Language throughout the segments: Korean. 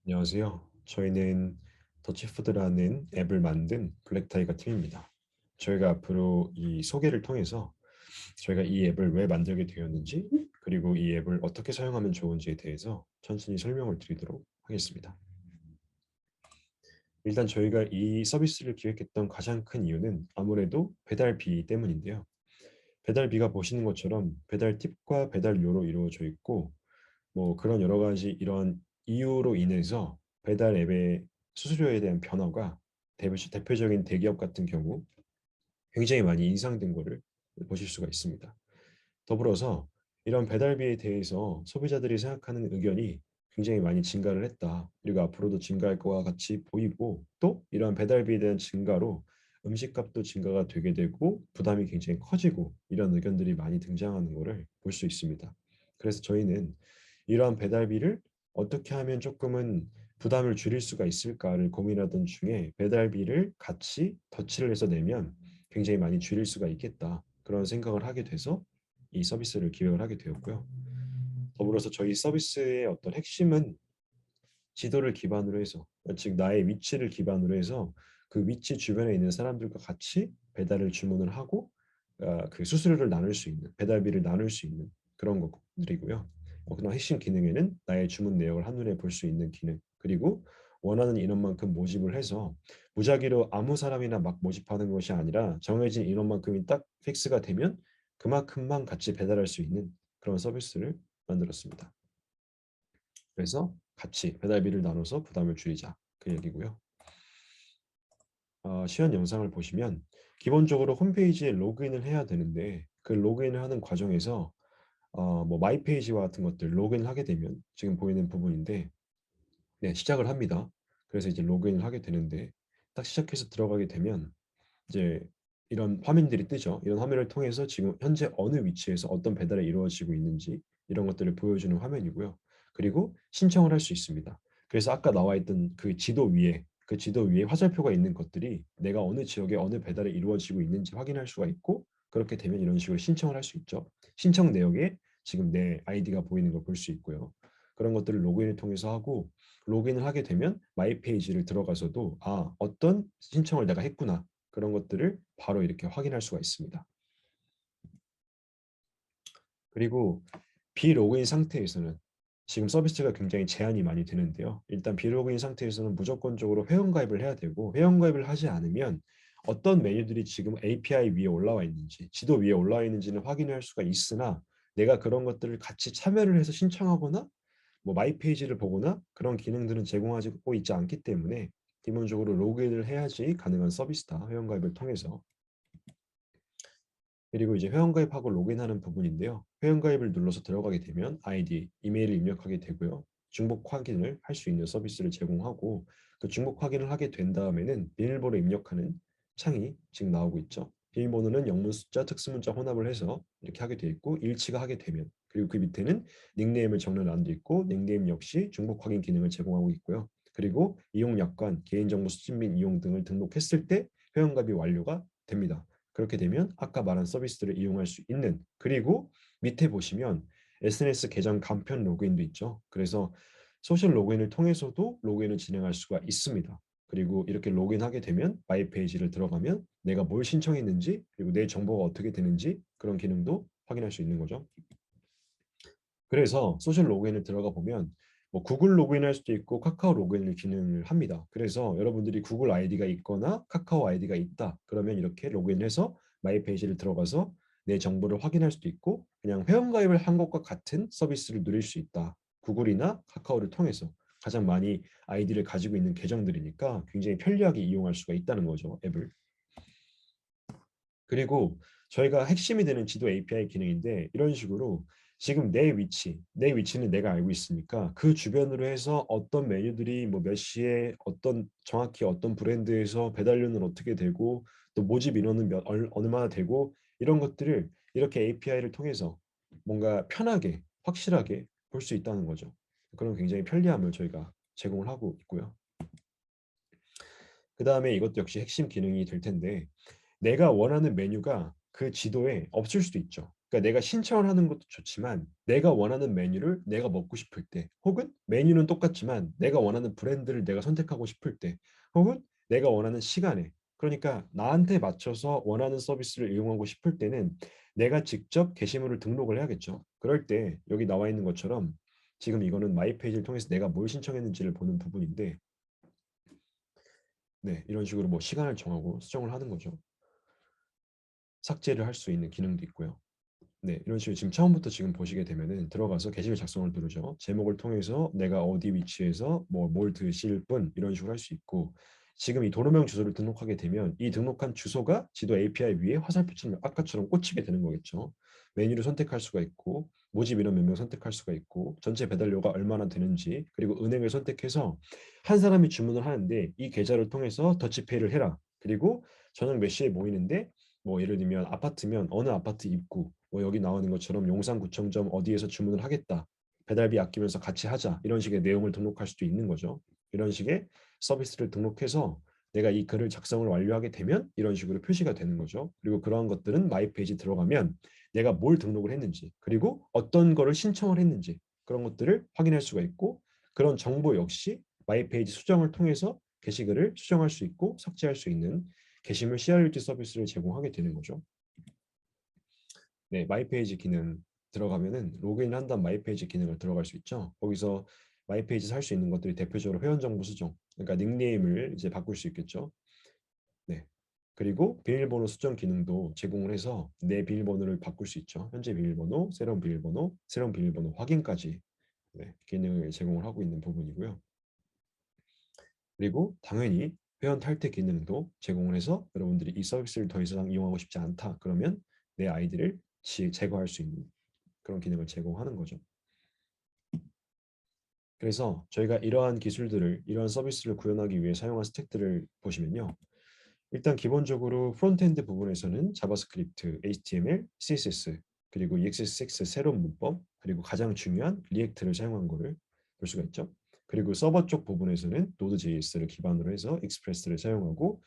안녕하세요. 저희는 더치푸드라는 앱을 만든 블랙타이거 팀입니다. 저희가 앞으로 이 소개를 통해서 저희가 이 앱을 왜 만들게 되었는지, 그리고 이 앱을 어떻게 사용하면 좋은지에 대해서 천천히 설명을 드리도록 하겠습니다. 일단 저희가 이 서비스를 기획했던 가장 큰 이유는 아무래도 배달비 때문인데요. 배달비가 보시는 것처럼 배달 팁과 배달료로 이루어져 있고, 뭐 그런 여러 가지 이런 이유로 인해서 배달 앱의 수수료에 대한 변화가 대표적인 대기업 같은 경우 굉장히 많이 인상된 거를 보실 수가 있습니다. 더불어서 이런 배달비에 대해서 소비자들이 생각하는 의견이 굉장히 많이 증가를 했다. 그리고 앞으로도 증가할 것과 같이 보이고, 또 이러한 배달비에 대한 증가로 음식값도 증가가 되게 되고 부담이 굉장히 커지고, 이런 의견들이 많이 등장하는 것을 볼 수 있습니다. 그래서 저희는 이러한 배달비를 어떻게 하면 조금은 부담을 줄일 수가 있을까를 고민하던 중에, 배달비를 같이 덧칠을 해서 내면 굉장히 많이 줄일 수가 있겠다, 그런 생각을 하게 돼서 이 서비스를 기획을 하게 되었고요. 더불어서 저희 서비스의 어떤 핵심은 지도를 기반으로 해서, 즉 나의 위치를 기반으로 해서 그 위치 주변에 있는 사람들과 같이 배달을 주문을 하고, 그 수수료를 나눌 수 있는, 배달비를 나눌 수 있는 그런 것들이고요. 그런 핵심 기능에는 나의 주문 내역을 한눈에 볼 수 있는 기능, 그리고 원하는 인원만큼 모집을 해서 무작위로 아무 사람이나 막 모집하는 것이 아니라 정해진 인원만큼이 딱 픽스가 되면 그만큼만 같이 배달할 수 있는 그런 서비스를 만들었습니다. 그래서 같이 배달비를 나눠서 부담을 줄이자, 그 얘기고요. 시연 영상을 보시면 기본적으로 홈페이지에 로그인을 해야 되는데, 그 로그인을 하는 과정에서 뭐 마이 페이지와 같은 것들 로그인을 하게 되면 지금 보이는 부분인데, 네, 시작을 합니다. 그래서 이제 로그인을 하게 되는데, 딱 시작해서 들어가게 되면 이제 이런 화면들이 뜨죠. 이런 화면을 통해서 지금 현재 어느 위치에서 어떤 배달이 이루어지고 있는지 이런 것들을 보여주는 화면이고요. 그리고 신청을 할 수 있습니다. 그래서 아까 나와 있던 그 지도 위에 화살표가 있는 것들이 내가 어느 지역에 어느 배달이 이루어지고 있는지 확인할 수가 있고, 그렇게 되면 이런 식으로 신청을 할 수 있죠. 신청 내역에 지금 내 아이디가 보이는 걸 볼 수 있고요. 그런 것들을 로그인을 통해서 하고, 로그인을 하게 되면 마이 페이지를 들어가서도 어떤 신청을 내가 했구나, 그런 것들을 바로 이렇게 확인할 수가 있습니다. 그리고 비로그인 상태에서는 지금 서비스가 굉장히 제한이 많이 되는데요. 일단 비로그인 상태에서는 무조건적으로 회원가입을 해야 되고, 회원가입을 하지 않으면 어떤 메뉴들이 지금 API 위에 올라와 있는지, 지도 위에 올라와 있는지는 확인할 수가 있으나, 내가 그런 것들을 같이 참여를 해서 신청하거나 뭐 마이 페이지를 보거나 그런 기능들은 제공하고 있지 않기 때문에, 기본적으로 로그인을 해야지 가능한 서비스다, 회원가입을 통해서. 그리고 이제 회원가입하고 로그인하는 부분인데요. 회원가입을 눌러서 들어가게 되면 아이디, 이메일을 입력하게 되고요. 중복 확인을 할 수 있는 서비스를 제공하고, 그 중복 확인을 하게 된 다음에는 비밀번호 입력하는 창이 지금 나오고 있죠. 비밀번호는 영문 숫자, 특수문자 혼합을 해서 이렇게 하게 돼 있고, 일치가 하게 되면, 그리고 그 밑에는 닉네임을 적는 란도 있고, 닉네임 역시 중복 확인 기능을 제공하고 있고요. 그리고 이용 약관, 개인정보 수집 및 이용 등을 등록했을 때 회원가입이 완료가 됩니다. 그렇게 되면 아까 말한 서비스들을 이용할 수 있는, 그리고 밑에 보시면 SNS 계정 간편 로그인도 있죠. 그래서 소셜 로그인을 통해서도 로그인을 진행할 수가 있습니다. 그리고 이렇게 로그인하게 되면 마이 페이지를 들어가면 내가 뭘 신청했는지, 그리고 내 정보가 어떻게 되는지, 그런 기능도 확인할 수 있는 거죠. 그래서 소셜 로그인을 들어가 보면 뭐 구글 로그인할 수도 있고 카카오 로그인을 기능을 합니다. 그래서 여러분들이 구글 아이디가 있거나 카카오 아이디가 있다, 그러면 이렇게 로그인해서 마이 페이지를 들어가서 내 정보를 확인할 수도 있고, 그냥 회원가입을 한 것과 같은 서비스를 누릴 수 있다. 구글이나 카카오를 통해서 가장 많이 아이디를 가지고 있는 계정들이니까 굉장히 편리하게 이용할 수가 있다는 거죠, 앱을. 그리고 저희가 핵심이 되는 지도 API 기능인데, 이런 식으로 지금 내 위치는 내가 알고 있으니까 그 주변으로 해서 어떤 메뉴들이 뭐 몇 시에 정확히 어떤 브랜드에서 배달료는 어떻게 되고, 또 모집 인원은 얼마나 되고, 이런 것들을 이렇게 API를 통해서 뭔가 편하게 확실하게 볼 수 있다는 거죠. 그런 굉장히 편리함을 저희가 제공을 하고 있고요. 그 다음에 이것도 역시 핵심 기능이 될 텐데, 내가 원하는 메뉴가 그 지도에 없을 수도 있죠. 그러니까 내가 신청을 하는 것도 좋지만 내가 원하는 메뉴를 내가 먹고 싶을 때, 혹은 메뉴는 똑같지만 내가 원하는 브랜드를 내가 선택하고 싶을 때, 혹은 내가 원하는 시간에, 그러니까 나한테 맞춰서 원하는 서비스를 이용하고 싶을 때는 내가 직접 게시물을 등록을 해야겠죠. 그럴 때 여기 나와 있는 것처럼 지금 이거는 마이 페이지를 통해서 내가 뭘 신청했는지를 보는 부분인데, 네, 이런 식으로 뭐 시간을 정하고 수정을 하는 거죠. 삭제를 할 수 있는 기능도 있고요. 네, 이런 식으로 지금 처음부터 지금 보시게 되면은 들어가서 게시글 작성을 누르죠. 제목을 통해서 내가 어디 위치에서 뭐 뭘 드실 분 이런 식으로 할 수 있고, 지금 이 도로명 주소를 등록하게 되면 이 등록한 주소가 지도 API 위에 화살표처럼 아까처럼 꽂히게 되는 거겠죠. 메뉴를 선택할 수가 있고, 모집 인원 몇 명 선택할 수가 있고, 전체 배달료가 얼마나 되는지, 그리고 은행을 선택해서 한 사람이 주문을 하는데 이 계좌를 통해서 더치페이를 해라. 그리고 저녁 몇 시에 모이는데 뭐 예를 들면 아파트면 어느 아파트 입구, 뭐 여기 나오는 것처럼 용산구청점 어디에서 주문을 하겠다. 배달비 아끼면서 같이 하자. 이런 식의 내용을 등록할 수도 있는 거죠. 이런 식의 서비스를 등록해서 내가 이 글을 작성을 완료하게 되면 이런 식으로 표시가 되는 거죠. 그리고 그러한 것들은 마이 페이지 들어가면 내가 뭘 등록을 했는지, 그리고 어떤 거를 신청을 했는지 그런 것들을 확인할 수가 있고, 그런 정보 역시 마이 페이지 수정을 통해서 게시글을 수정할 수 있고 삭제할 수 있는 게시물 CRUT 서비스를 제공하게 되는 거죠. 네, 마이페이지 기능 들어가면은 로그인 한 다음 마이페이지 기능을 들어갈 수 있죠. 거기서 마이페이지에서 할 수 있는 것들이 대표적으로 회원 정보 수정, 그러니까 닉네임을 이제 바꿀 수 있겠죠. 네. 그리고 비밀번호 수정 기능도 제공을 해서 내 비밀번호를 바꿀 수 있죠. 현재 비밀번호, 새로운 비밀번호 확인까지, 네, 기능을 제공을 하고 있는 부분이고요. 그리고 당연히 회원 탈퇴 기능도 제공을 해서 여러분들이 이 서비스를 더 이상 이용하고 싶지 않다. 그러면 내 아이디를 제거할 수 있는 그런 기능을 제공하는 거죠. 그래서 저희가 이러한 기술들을, 이러한 서비스를 구현하기 위해 사용한 스택들을 보시면요. 일단 기본적으로 프론트엔드 부분에서는 자바스크립트, HTML, CSS, 그리고 EXS6 새로운 문법, 그리고 가장 중요한 리액트를 사용한 거를 볼 수가 있죠. 그리고 서버 쪽 부분에서는 Node.js를 기반으로 해서 익스프레스를 사용하고,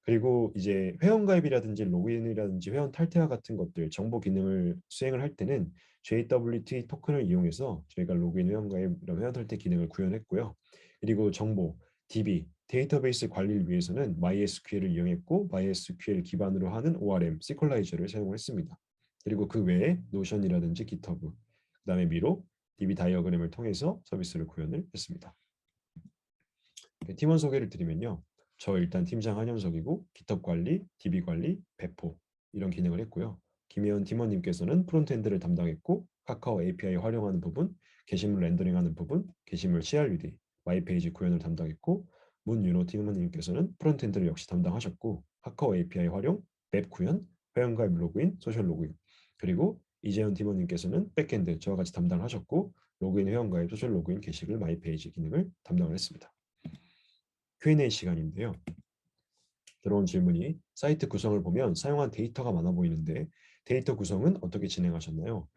그리고 이제 회원가입이라든지 로그인이라든지 회원 탈퇴와 같은 것들 정보 기능을 수행을 할 때는 JWT 토큰을 이용해서 저희가 로그인 회원가입 이런 회원 탈퇴 기능을 구현했고요. 그리고 정보 DB 데이터베이스 관리를 위해서는 MySQL을 이용했고 MySQL 기반으로 하는 ORM 시퀄라이저를 사용했습니다. 그리고 그 외에 노션이라든지 GitHub, 그다음에 미로 DB 다이어그램을 통해서 서비스를 구현을 했습니다. 팀원 소개를 드리면요. 저 일단 팀장 한현석이고 GitHub 관리, DB 관리, 배포 이런 기능을 했고요. 김혜연 팀원님께서는 프론트엔드를 담당했고 카카오 API 활용하는 부분, 게시물 렌더링하는 부분, 게시물 CRUD, 마이페이지 구현을 담당했고 문윤호 팀원님께서는 프론트엔드를 역시 담당하셨고 카카오 API 활용, 맵 구현, 회원가입 로그인, 소셜 로그인, 그리고 이재현 팀원님께서는 백엔드 저와 같이 담당하셨고 로그인 회원가입 소셜 로그인 게시글 마이페이지 기능을 담당을 했습니다. Q&A 시간인데요. 들어온 질문이 사이트 구성을 보면 사용한 데이터가 많아 보이는데 데이터 구성은 어떻게 진행하셨나요?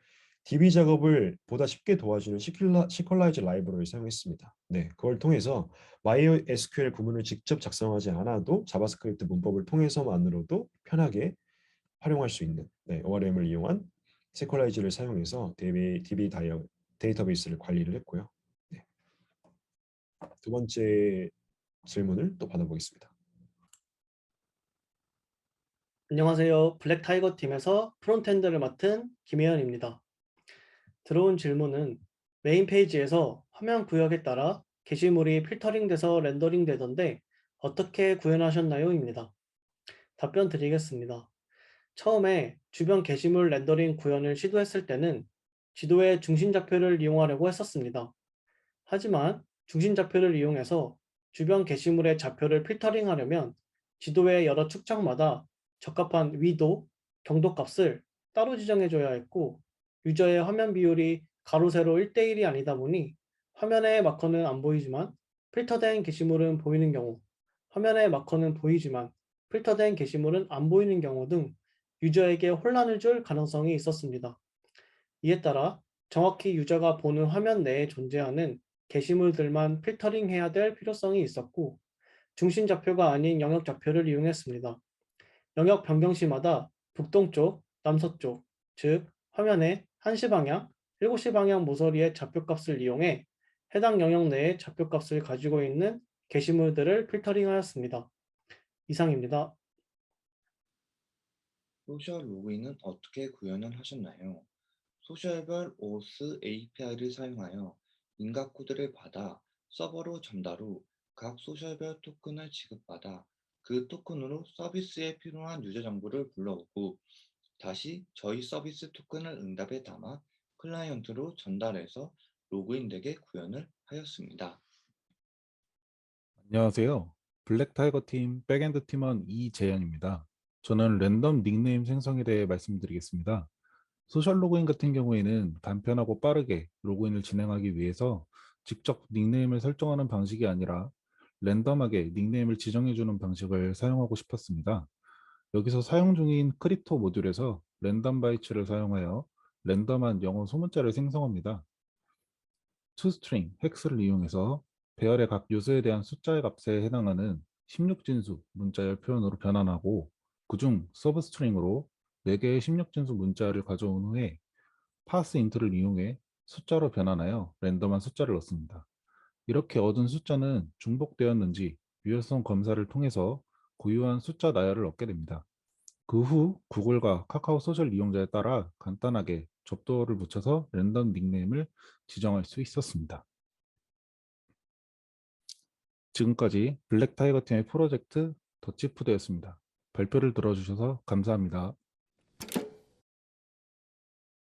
DB 작업을 보다 쉽게 도와주는 시퀄라이즈 라이브러리를 사용했습니다. 네, 그걸 통해서 MySQL 구문을 직접 작성하지 않아도 자바스크립트 문법을 통해서만으로도 편하게 활용할 수 있는, 네, ORM을 이용한 시퀄라이즈를 사용해서 DB 데이터베이스를 관리를 했고요. 네, 두 번째 질문을 또 받아보겠습니다. 안녕하세요. 블랙타이거 팀에서 프론트엔드를 맡은 김혜연입니다. 들어온 질문은 메인 페이지에서 화면 구역에 따라 게시물이 필터링돼서 렌더링 되던데 어떻게 구현하셨나요? 입니다. 답변 드리겠습니다. 처음에 주변 게시물 렌더링 구현을 시도했을 때는 지도의 중심 좌표를 이용하려고 했었습니다. 하지만 중심 좌표를 이용해서 주변 게시물의 좌표를 필터링하려면 지도의 여러 축척마다 적합한 위도, 경도 값을 따로 지정해줘야 했고 유저의 화면 비율이 가로 세로 1대1이 아니다 보니 화면의 마커는 안 보이지만 필터된 게시물은 보이는 경우, 화면의 마커는 보이지만 필터된 게시물은 안 보이는 경우 등 유저에게 혼란을 줄 가능성이 있었습니다. 이에 따라 정확히 유저가 보는 화면 내에 존재하는 게시물들만 필터링해야 될 필요성이 있었고 중심 좌표가 아닌 영역 좌표를 이용했습니다. 영역 변경 시마다 북동쪽, 남서쪽, 즉 화면에 1시 방향, 7시 방향 모서리의 좌표값을 이용해 해당 영역 내의 좌표값을 가지고 있는 게시물들을 필터링하였습니다. 이상입니다. 소셜 로그인은 어떻게 구현을 하셨나요? 소셜별 OAuth API를 사용하여 인각 코드를 받아 서버로 전달 후 각 소셜별 토큰을 지급받아 그 토큰으로 서비스에 필요한 유저 정보를 불러오고 다시 저희 서비스 토큰을 응답에 담아 클라이언트로 전달해서 로그인되게 구현을 하였습니다. 안녕하세요. 블랙타이거 팀 백엔드 팀원 이재현입니다. 저는 랜덤 닉네임 생성에 대해 말씀드리겠습니다. 소셜 로그인 같은 경우에는 간편하고 빠르게 로그인을 진행하기 위해서 직접 닉네임을 설정하는 방식이 아니라 랜덤하게 닉네임을 지정해주는 방식을 사용하고 싶었습니다. 여기서 사용 중인 크립토 모듈에서 랜덤 바이츠를 사용하여 랜덤한 영어 소문자를 생성합니다. toString, 헥스를 이용해서 배열의 각 요소에 대한 숫자의 값에 해당하는 16진수 문자열 표현으로 변환하고 그중 서브스트링으로 4개의 16진수 문자를 가져온 후에 parseInt를 이용해 숫자로 변환하여 랜덤한 숫자를 넣습니다. 이렇게 얻은 숫자는 중복되었는지 유효성 검사를 통해서 고유한 숫자 나열을 얻게 됩니다. 그 후 구글과 카카오 소셜 이용자에 따라 간단하게 접도어를 붙여서 랜덤 닉네임을 지정할 수 있었습니다. 지금까지 블랙타이거 팀의 프로젝트 더치푸드였습니다. 발표를 들어주셔서 감사합니다.